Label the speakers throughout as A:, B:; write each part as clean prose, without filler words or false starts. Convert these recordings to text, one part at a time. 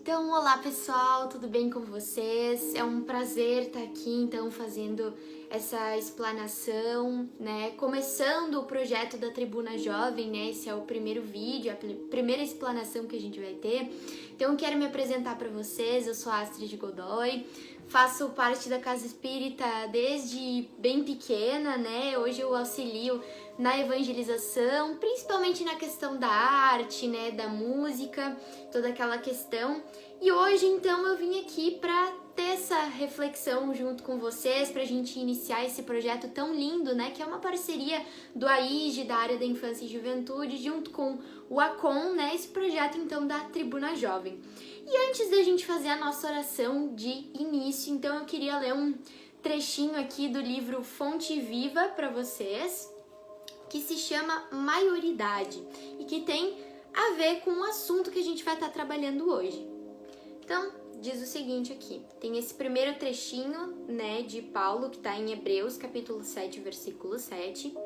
A: Então, olá pessoal, tudo bem com vocês? É um prazer estar aqui então fazendo essa explanação, né? Começando o projeto da Tribuna Jovem, né? Esse é o primeiro vídeo, a primeira explanação que a gente vai ter. Então, eu quero me apresentar para vocês. Eu sou a Astrid Godoy, faço parte da Casa Espírita desde bem pequena, né? Hoje eu auxilio na evangelização, principalmente na questão da arte, né, da música, toda aquela questão. E hoje, então, eu vim aqui para ter essa reflexão junto com vocês, para a gente iniciar esse projeto tão lindo, né, que é uma parceria do AIGE, da área da infância e juventude, junto com o ACOM, né, esse projeto, então, da Tribuna Jovem. E antes da gente fazer a nossa oração de início, então, eu queria ler um trechinho aqui do livro Fonte Viva para vocês, que se chama Maioridade e que tem a ver com o assunto que a gente vai estar trabalhando hoje. Então, diz o seguinte aqui, tem esse primeiro trechinho, né, de Paulo, que está em Hebreus, capítulo 7, versículo 7.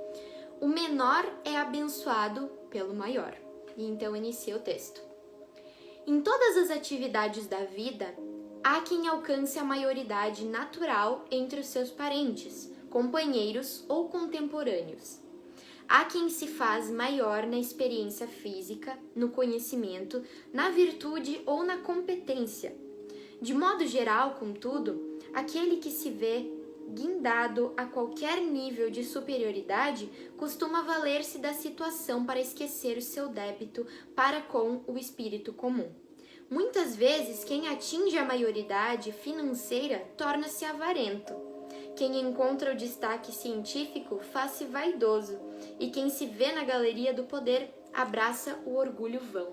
A: O menor é abençoado pelo maior. E então inicia o texto. Em todas as atividades da vida, há quem alcance a maioridade natural entre os seus parentes, companheiros ou contemporâneos. Há quem se faz maior na experiência física, no conhecimento, na virtude ou na competência. De modo geral, contudo, aquele que se vê guindado a qualquer nível de superioridade costuma valer-se da situação para esquecer o seu débito para com o espírito comum. Muitas vezes, quem atinge a maioridade financeira torna-se avarento. Quem encontra o destaque científico faz-se vaidoso, e quem se vê na galeria do poder abraça o orgulho vão.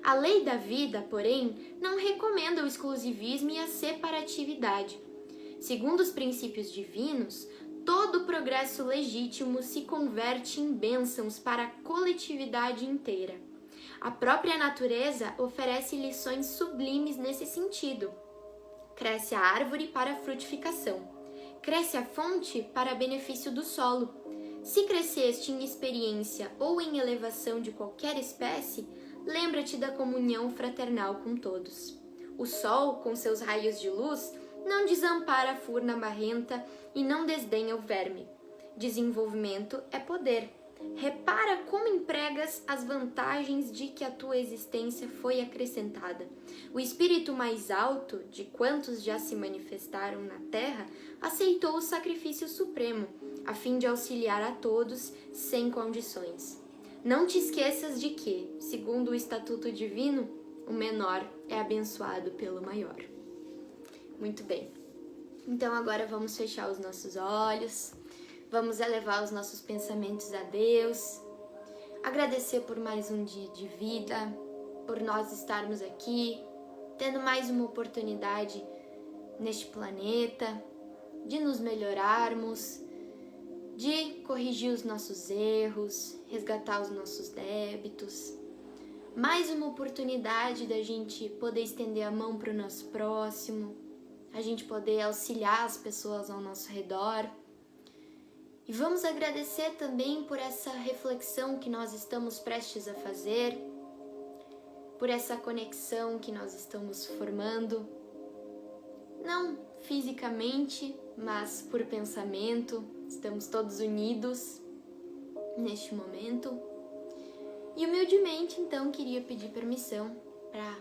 A: A lei da vida, porém, não recomenda o exclusivismo e a separatividade. Segundo os princípios divinos, todo progresso legítimo se converte em bênçãos para a coletividade inteira. A própria natureza oferece lições sublimes nesse sentido. Cresce a árvore para a frutificação. Cresce a fonte para benefício do solo. Se cresceste em experiência ou em elevação de qualquer espécie, lembra-te da comunhão fraternal com todos. O sol, com seus raios de luz, não desampara a furna barrenta e não desdenha o verme. Desenvolvimento é poder. Repara como empregas as vantagens de que a tua existência foi acrescentada. O espírito mais alto, de quantos já se manifestaram na terra, aceitou o sacrifício supremo, a fim de auxiliar a todos sem condições. Não te esqueças de que, segundo o estatuto divino, o menor é abençoado pelo maior. Muito bem. Então agora vamos fechar os nossos olhos. Vamos elevar os nossos pensamentos a Deus, agradecer por mais um dia de vida, por nós estarmos aqui, tendo mais uma oportunidade neste planeta, de nos melhorarmos, de corrigir os nossos erros, resgatar os nossos débitos. Mais uma oportunidade da gente poder estender a mão para o nosso próximo, a gente poder auxiliar as pessoas ao nosso redor. E vamos agradecer também por essa reflexão que nós estamos prestes a fazer, por essa conexão que nós estamos formando, não fisicamente, mas por pensamento, estamos todos unidos neste momento. E humildemente, então, queria pedir permissão para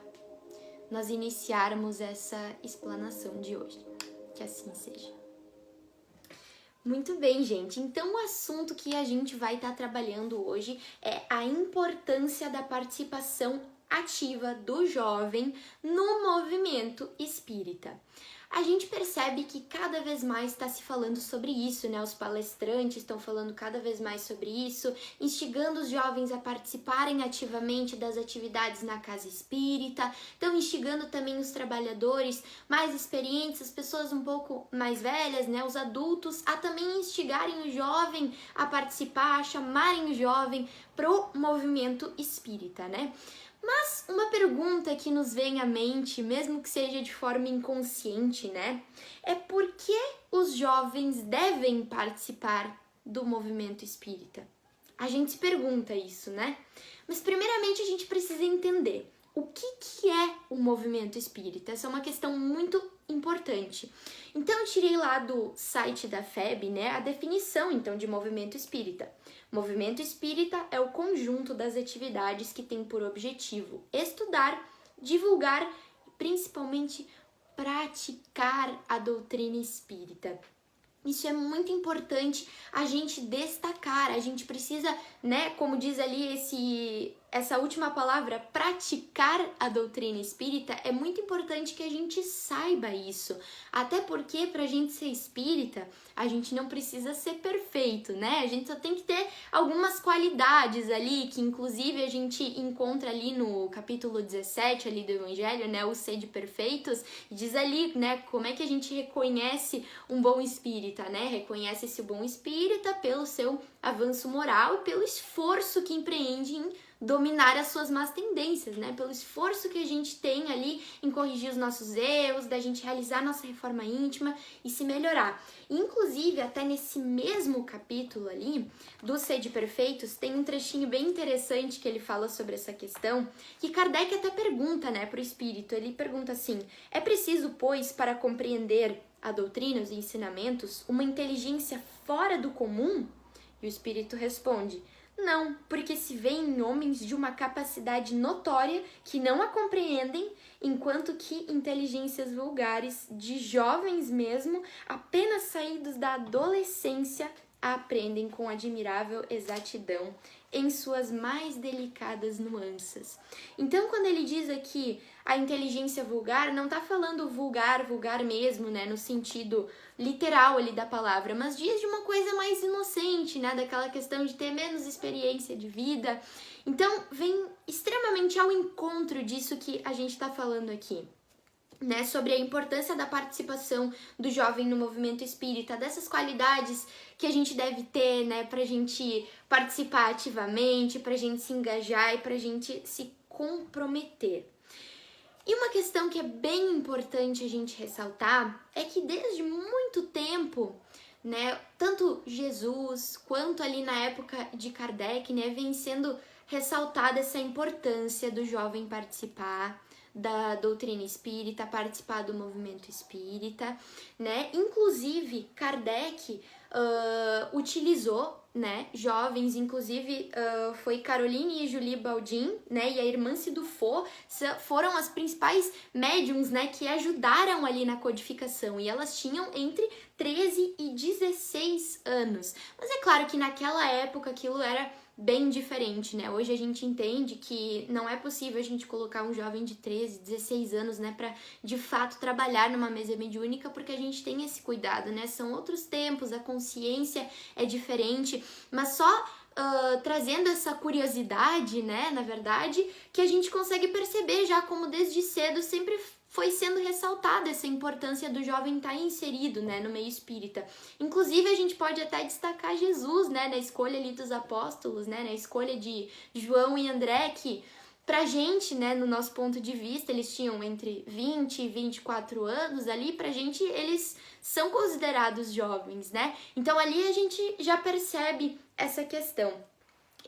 A: nós iniciarmos essa explanação de hoje. Que assim seja. Muito bem, gente. Então, o assunto que a gente vai estar trabalhando hoje é a importância da participação ativa do jovem no movimento espírita. A gente percebe que cada vez mais está se falando sobre isso, né? Os palestrantes estão falando cada vez mais sobre isso, instigando os jovens a participarem ativamente das atividades na casa espírita, estão instigando também os trabalhadores mais experientes, as pessoas um pouco mais velhas, né? Os adultos, a também instigarem o jovem a participar, a chamarem o jovem pro movimento espírita, né? Mas uma pergunta que nos vem à mente, mesmo que seja de forma inconsciente, né? É por que os jovens devem participar do movimento espírita? A gente se pergunta isso, né? Mas primeiramente a gente precisa entender o que é o movimento espírita? Essa é uma questão muito importante. Então, eu tirei lá do site da FEB, né, a definição, então, de movimento espírita. Movimento espírita é o conjunto das atividades que tem por objetivo estudar, divulgar e, principalmente, praticar a doutrina espírita. Isso é muito importante a gente destacar, a gente precisa, né, como diz ali essa última palavra, praticar a doutrina espírita, é muito importante que a gente saiba isso. Até porque pra gente ser espírita, a gente não precisa ser perfeito, né? A gente só tem que ter algumas qualidades ali, que inclusive a gente encontra ali no capítulo 17 ali do Evangelho, né, o sede perfeitos, e diz ali, né, como é que a gente reconhece um bom espírita, né? Reconhece-se o bom espírita pelo seu avanço moral e pelo esforço que empreende em dominar as suas más tendências, né? Pelo esforço que a gente tem ali em corrigir os nossos erros, da gente realizar nossa reforma íntima e se melhorar. Inclusive, até nesse mesmo capítulo ali, do Sede Perfeitos, tem um trechinho bem interessante que ele fala sobre essa questão, que Kardec até pergunta, né, pro espírito. Ele pergunta assim: é preciso, pois, para compreender a doutrina, os ensinamentos, uma inteligência fora do comum? E o espírito responde: não, porque se vê em homens de uma capacidade notória que não a compreendem, enquanto que inteligências vulgares, de jovens mesmo, apenas saídos da adolescência, a aprendem com admirável exatidão em suas mais delicadas nuances. Então, quando ele diz aqui a inteligência vulgar, não tá falando vulgar mesmo, né, no sentido literal ali da palavra, mas diz de uma coisa mais inocente, né, daquela questão de ter menos experiência de vida. Então, vem extremamente ao encontro disso que a gente tá falando aqui, né, sobre a importância da participação do jovem no movimento espírita, dessas qualidades que a gente deve ter, né, pra gente participar ativamente, pra gente se engajar e pra gente se comprometer. E uma questão que é bem importante a gente ressaltar é que desde muito tempo, né, tanto Jesus quanto ali na época de Kardec, né, vem sendo ressaltada essa importância do jovem participar da doutrina espírita, participar do movimento espírita, né? Inclusive, Kardec utilizou, né, jovens, inclusive foi Caroline e Julie Baldin, né, e a irmã Cidufo foram as principais médiums, né, que ajudaram ali na codificação, e elas tinham entre 13 e 16 anos. Mas é claro que naquela época aquilo era bem diferente, né? Hoje a gente entende que não é possível a gente colocar um jovem de 13, 16 anos, né, para de fato trabalhar numa mesa mediúnica, porque a gente tem esse cuidado, né? São outros tempos, a consciência é diferente, mas só trazendo essa curiosidade, né, na verdade, que a gente consegue perceber já como desde cedo sempre foi sendo ressaltada essa importância do jovem estar inserido, né, no meio espírita. Inclusive, a gente pode até destacar Jesus, né, na escolha ali dos apóstolos, né, na escolha de João e André, que pra gente, né, no nosso ponto de vista, eles tinham entre 20 e 24 anos ali, pra gente eles são considerados jovens, né? Então ali a gente já percebe essa questão.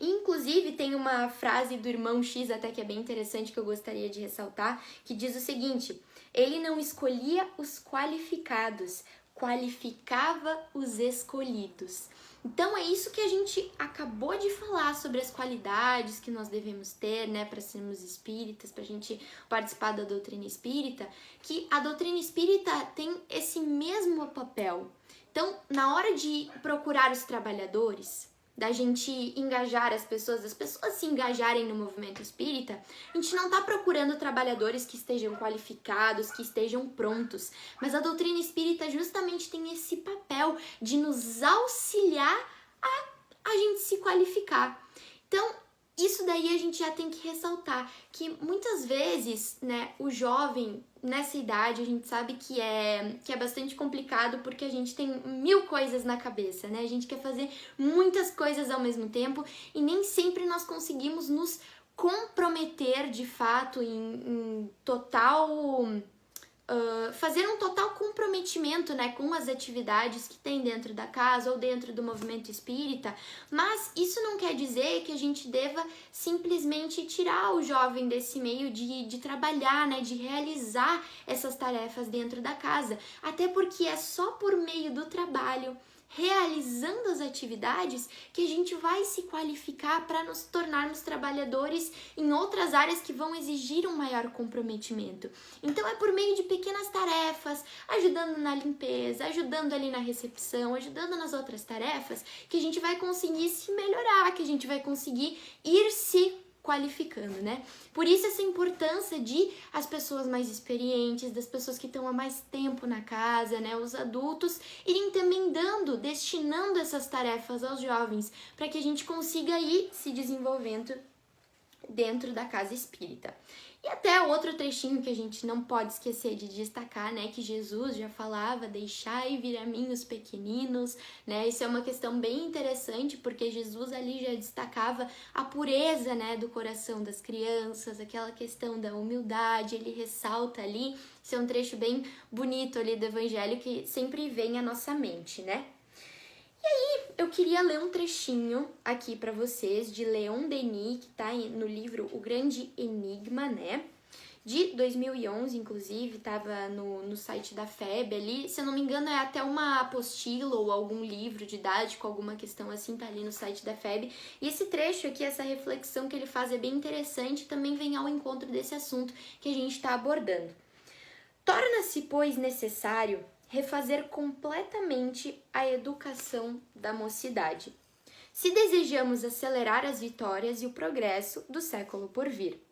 A: Inclusive, tem uma frase do irmão X até que é bem interessante que eu gostaria de ressaltar, que diz o seguinte: ele não escolhia os qualificados, qualificava os escolhidos. Então é isso que a gente acabou de falar sobre as qualidades que nós devemos ter, né, para sermos espíritas, para a gente participar da doutrina espírita, que a doutrina espírita tem esse mesmo papel. Então, na hora de procurar os trabalhadores, da gente engajar as pessoas se engajarem no movimento espírita, a gente não está procurando trabalhadores que estejam qualificados, que estejam prontos, mas a doutrina espírita justamente tem esse papel de nos auxiliar a gente se qualificar. Então, isso daí a gente já tem que ressaltar, que muitas vezes, né, o jovem nessa idade a gente sabe que é bastante complicado porque a gente tem 1000 coisas na cabeça, né? A gente quer fazer muitas coisas ao mesmo tempo e nem sempre nós conseguimos nos comprometer de fato em total fazer um total comprometimento, né, com as atividades que tem dentro da casa ou dentro do movimento espírita, mas isso não quer dizer que a gente deva simplesmente tirar o jovem desse meio de trabalhar, né, de realizar essas tarefas dentro da casa, até porque é só por meio do trabalho, realizando as atividades, que a gente vai se qualificar para nos tornarmos trabalhadores em outras áreas que vão exigir um maior comprometimento. Então é por meio de pequenas tarefas, ajudando na limpeza, ajudando ali na recepção, ajudando nas outras tarefas, que a gente vai conseguir se melhorar, que a gente vai conseguir ir se qualificando, né? Por isso essa importância de as pessoas mais experientes, das pessoas que estão há mais tempo na casa, né? Os adultos irem também destinando essas tarefas aos jovens, para que a gente consiga ir se desenvolvendo dentro da casa espírita. E até outro trechinho que a gente não pode esquecer de destacar, né, que Jesus já falava, deixai vir a mim os pequeninos, né, isso é uma questão bem interessante, porque Jesus ali já destacava a pureza, né, do coração das crianças, aquela questão da humildade, ele ressalta ali, isso é um trecho bem bonito ali do Evangelho que sempre vem à nossa mente, né. Eu queria ler um trechinho aqui para vocês de Leon Denis, que está no livro O Grande Enigma, né? De 2011, inclusive, estava no site da FEB ali. Se eu não me engano, é até uma apostila ou algum livro didático, alguma questão assim, tá ali no site da FEB. E esse trecho aqui, essa reflexão que ele faz é bem interessante, também vem ao encontro desse assunto que a gente está abordando. Torna-se, pois, necessário refazer completamente a educação da mocidade, se desejamos acelerar as vitórias e o progresso do século por vir.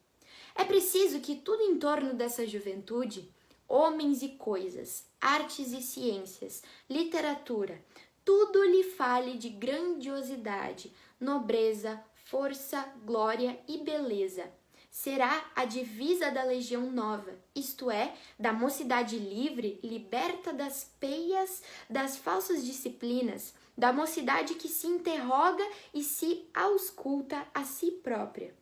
A: É preciso que tudo em torno dessa juventude, homens e coisas, artes e ciências, literatura, tudo lhe fale de grandiosidade, nobreza, força, glória e beleza. Será a divisa da legião nova, isto é, da mocidade livre, liberta das peias, das falsas disciplinas, da mocidade que se interroga e se ausculta a si própria,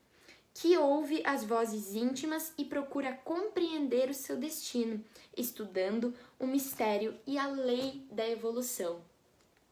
A: que ouve as vozes íntimas e procura compreender o seu destino, estudando o mistério e a lei da evolução.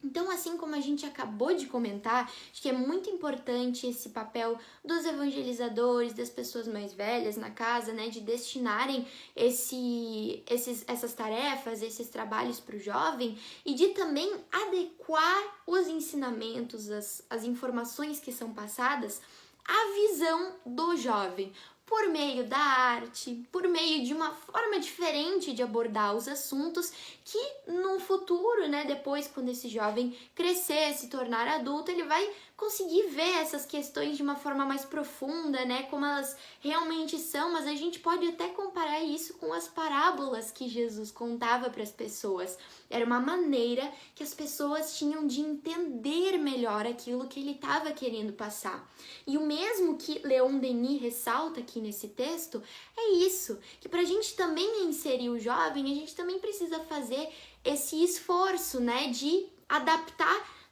A: Então, assim como a gente acabou de comentar, acho que é muito importante esse papel dos evangelizadores, das pessoas mais velhas na casa, né, de destinarem essas tarefas, esses trabalhos para o jovem e de também adequar os ensinamentos, as informações que são passadas à visão do jovem, por meio da arte, por meio de uma forma diferente de abordar os assuntos que no futuro, né, depois quando esse jovem crescer, se tornar adulto, ele vai conseguir ver essas questões de uma forma mais profunda, né, como elas realmente são, mas a gente pode até comparar isso com as parábolas que Jesus contava para as pessoas. Era uma maneira que as pessoas tinham de entender melhor aquilo que ele estava querendo passar. E o mesmo que Leon Denis ressalta aqui nesse texto é isso, que para a gente também inserir o jovem, a gente também precisa fazer esse esforço, né, de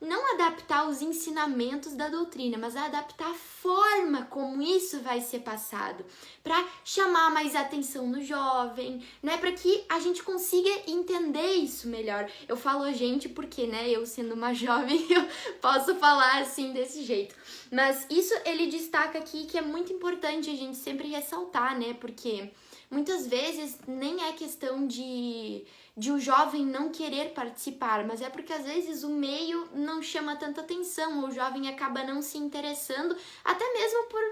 A: não adaptar os ensinamentos da doutrina, mas adaptar a forma como isso vai ser passado, para chamar mais atenção no jovem, né, para que a gente consiga entender isso melhor. Eu falo a gente porque, né, eu sendo uma jovem, eu posso falar assim desse jeito. Mas isso ele destaca aqui que é muito importante a gente sempre ressaltar, né, porque muitas vezes nem é questão de o jovem não querer participar, mas é porque às vezes o meio não chama tanta atenção, ou o jovem acaba não se interessando, até mesmo por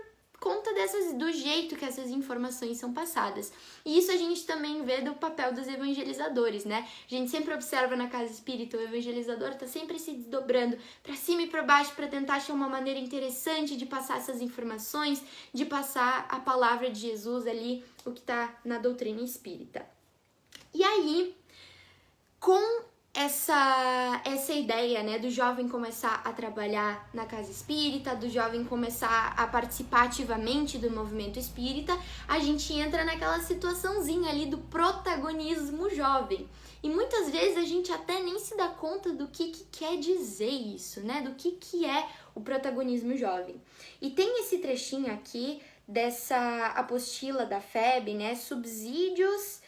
A: conta do jeito que essas informações são passadas. E isso a gente também vê do papel dos evangelizadores, né? A gente sempre observa na casa espírita, o evangelizador tá sempre se desdobrando para cima e para baixo para tentar achar uma maneira interessante de passar essas informações, de passar a palavra de Jesus ali, o que tá na doutrina espírita. E aí, com essa ideia, né, do jovem começar a trabalhar na casa espírita, do jovem começar a participar ativamente do movimento espírita, a gente entra naquela situaçãozinha ali do protagonismo jovem. E muitas vezes a gente até nem se dá conta do que quer dizer isso, né, do que é o protagonismo jovem. E tem esse trechinho aqui dessa apostila da FEB, né, subsídios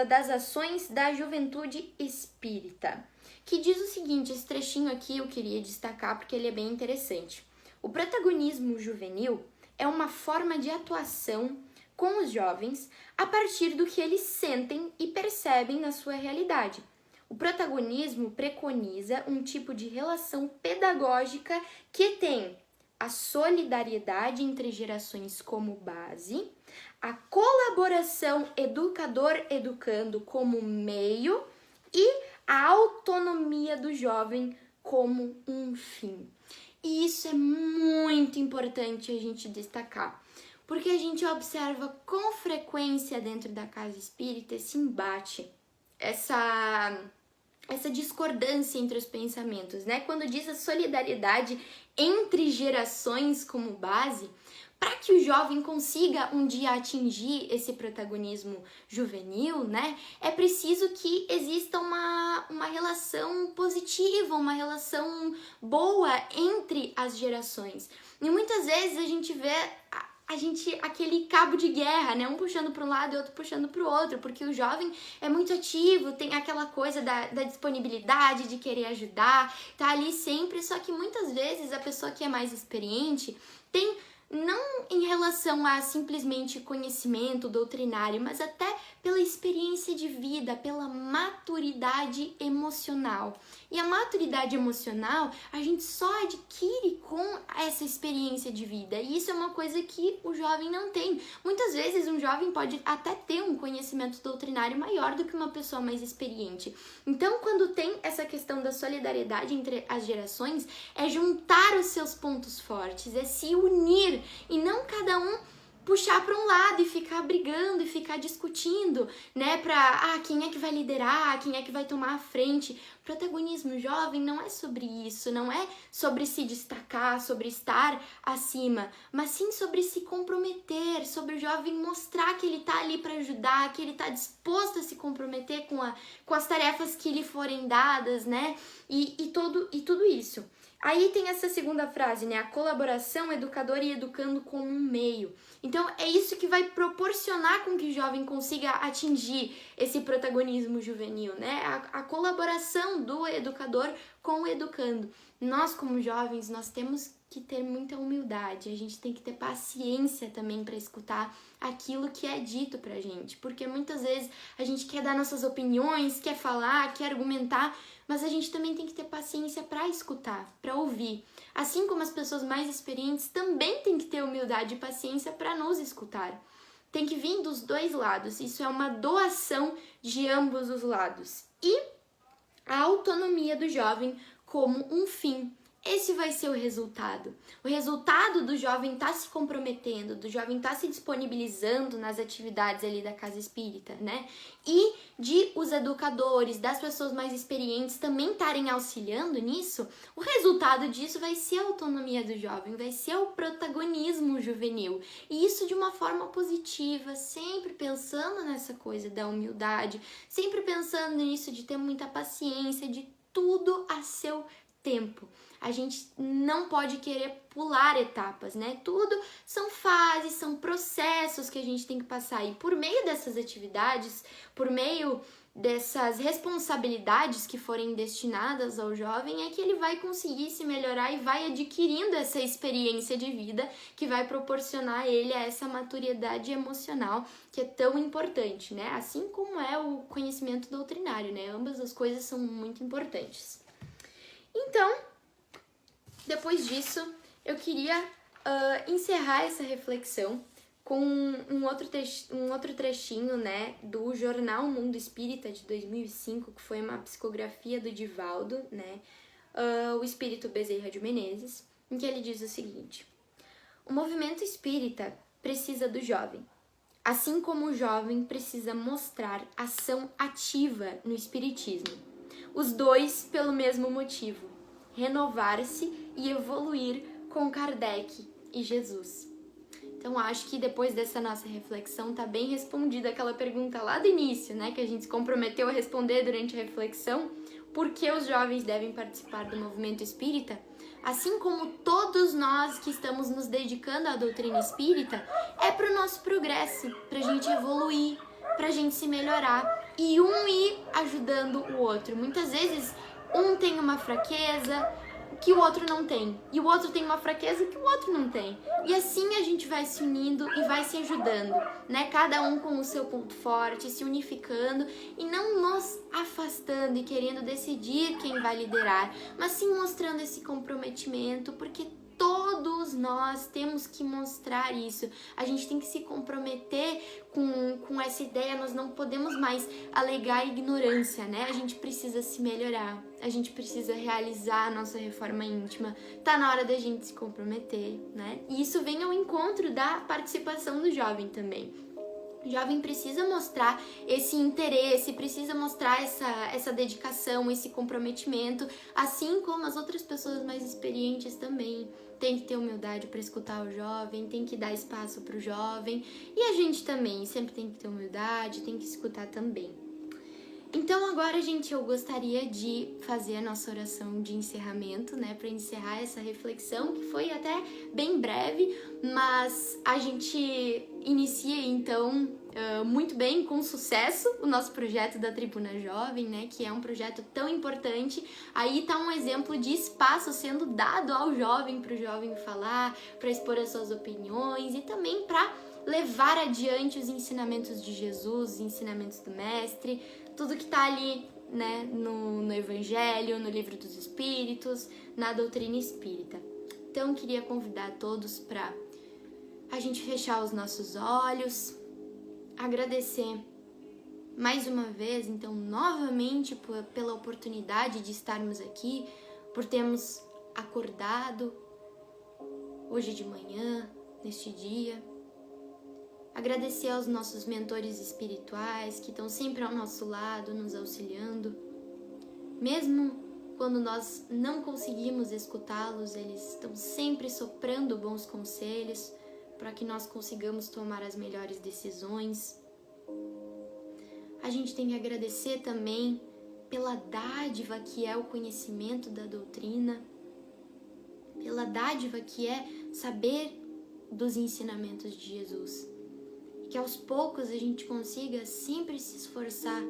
A: das ações da juventude espírita, que diz o seguinte, esse trechinho aqui eu queria destacar porque ele é bem interessante. O protagonismo juvenil é uma forma de atuação com os jovens a partir do que eles sentem e percebem na sua realidade. O protagonismo preconiza um tipo de relação pedagógica que tem a solidariedade entre gerações como base, a colaboração educador-educando como meio e a autonomia do jovem como um fim. E isso é muito importante a gente destacar, porque a gente observa com frequência dentro da casa espírita esse embate, essa discordância entre os pensamentos, né? Quando diz a solidariedade entre gerações como base, para que o jovem consiga um dia atingir esse protagonismo juvenil, né? É preciso que exista uma relação positiva, uma relação boa entre as gerações. E muitas vezes a gente vê aquele cabo de guerra, né? Um puxando para um lado e outro puxando para o outro, porque o jovem é muito ativo, tem aquela coisa da disponibilidade, de querer ajudar, tá ali sempre, só que muitas vezes a pessoa que é mais experiente tem, não em relação a simplesmente conhecimento doutrinário, mas até pela experiência de vida, pela maturidade emocional. E a maturidade emocional a gente só adquire com essa experiência de vida. E isso é uma coisa que o jovem não tem. Muitas vezes um jovem pode até ter um conhecimento doutrinário maior do que uma pessoa mais experiente. Então, quando tem essa questão da solidariedade entre as gerações, é juntar os seus pontos fortes, é se unir e não cada um puxar para um lado e ficar brigando e ficar discutindo, né, para quem é que vai liderar, quem é que vai tomar a frente. Protagonismo jovem não é sobre isso, não é sobre se destacar, sobre estar acima, mas sim sobre se comprometer, sobre o jovem mostrar que ele tá ali para ajudar, que ele tá disposto a se comprometer com as tarefas que lhe forem dadas, né, e tudo isso. Aí tem essa segunda frase, né? A colaboração, educador e educando como um meio. Então, é isso que vai proporcionar com que o jovem consiga atingir esse protagonismo juvenil, né? A colaboração do educador com o educando. Nós, como jovens, nós temos que ter muita humildade. A gente tem que ter paciência também para escutar aquilo que é dito pra gente. Porque muitas vezes a gente quer dar nossas opiniões, quer falar, quer argumentar, mas a gente também tem que ter paciência para escutar, para ouvir. Assim como as pessoas mais experientes também têm que ter humildade e paciência para nos escutar. Tem que vir dos dois lados, isso é uma doação de ambos os lados. E a autonomia do jovem como um fim. Esse vai ser o resultado. O resultado do jovem estar se comprometendo, do jovem estar se disponibilizando nas atividades ali da casa espírita, né? E de os educadores, das pessoas mais experientes também estarem auxiliando nisso, o resultado disso vai ser a autonomia do jovem, vai ser o protagonismo juvenil. E isso de uma forma positiva, sempre pensando nessa coisa da humildade, sempre pensando nisso de ter muita paciência, de tudo a seu tempo. A gente não pode querer pular etapas, né? Tudo são fases, são processos que a gente tem que passar. E por meio dessas atividades, por meio dessas responsabilidades que forem destinadas ao jovem, é que ele vai conseguir se melhorar e vai adquirindo essa experiência de vida que vai proporcionar a ele essa maturidade emocional que é tão importante, né? Assim como é o conhecimento doutrinário, né? Ambas as coisas são muito importantes. Então, depois disso, eu queria encerrar essa reflexão com um outro trechinho, né, do jornal Mundo Espírita de 2005, que foi uma psicografia do Divaldo, né, o espírito Bezerra de Menezes, em que ele diz o seguinte: o movimento espírita precisa do jovem, assim como o jovem precisa mostrar ação ativa no espiritismo. Os dois pelo mesmo motivo: renovar-se e evoluir com Kardec e Jesus. Então, acho que depois dessa nossa reflexão tá bem respondida aquela pergunta lá do início, né? Que a gente se comprometeu a responder durante a reflexão. Por que os jovens devem participar do movimento espírita? Assim como todos nós que estamos nos dedicando à doutrina espírita, é para o nosso progresso, para a gente evoluir, pra gente se melhorar e um ir ajudando o outro. Muitas vezes um tem uma fraqueza que o outro não tem, e o outro tem uma fraqueza que o outro não tem. E assim a gente vai se unindo e vai se ajudando, né? Cada um com o seu ponto forte, se unificando e não nos afastando e querendo decidir quem vai liderar, mas sim mostrando esse comprometimento, porque todos nós temos que mostrar isso. A gente tem que se comprometer com essa ideia. Nós não podemos mais alegar ignorância, né? A gente precisa se melhorar. A gente precisa realizar a nossa reforma íntima. Tá na hora da gente se comprometer, né? E isso vem ao encontro da participação do jovem também. O jovem precisa mostrar esse interesse, precisa mostrar essa dedicação, esse comprometimento, assim como as outras pessoas mais experientes também. Tem que ter humildade para escutar o jovem, tem que dar espaço para o jovem. E a gente também sempre tem que ter humildade, tem que escutar também. Então agora, gente, eu gostaria de fazer a nossa oração de encerramento, né, para encerrar essa reflexão, que foi até bem breve, mas a gente inicia então muito bem, com sucesso, o nosso projeto da Tribuna Jovem, né, que é um projeto tão importante. Aí tá um exemplo de espaço sendo dado ao jovem, para o jovem falar, para expor as suas opiniões e também para levar adiante os ensinamentos de Jesus, os ensinamentos do Mestre, tudo que tá ali, né, no Evangelho, no Livro dos Espíritos, na doutrina espírita. Então, eu queria convidar todos para a gente fechar os nossos olhos, agradecer mais uma vez, então, novamente, pela oportunidade de estarmos aqui, por termos acordado hoje de manhã, neste dia. Agradecer aos nossos mentores espirituais que estão sempre ao nosso lado, nos auxiliando. Mesmo quando nós não conseguimos escutá-los, eles estão sempre soprando bons conselhos para que nós consigamos tomar as melhores decisões. A gente tem que agradecer também pela dádiva que é o conhecimento da doutrina, pela dádiva que é saber dos ensinamentos de Jesus. Que aos poucos a gente consiga sempre se esforçar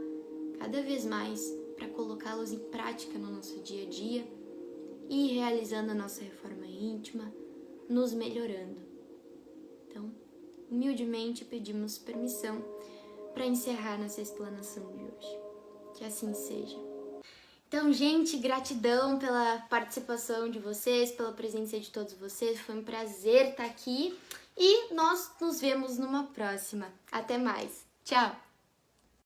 A: cada vez mais para colocá-los em prática no nosso dia a dia e ir realizando a nossa reforma íntima, nos melhorando. Então, humildemente pedimos permissão para encerrar nossa explanação de hoje. Que assim seja. Então, gente, gratidão pela participação de vocês, pela presença de todos vocês. Foi um prazer estar aqui. E nós nos vemos numa próxima. Até mais. Tchau!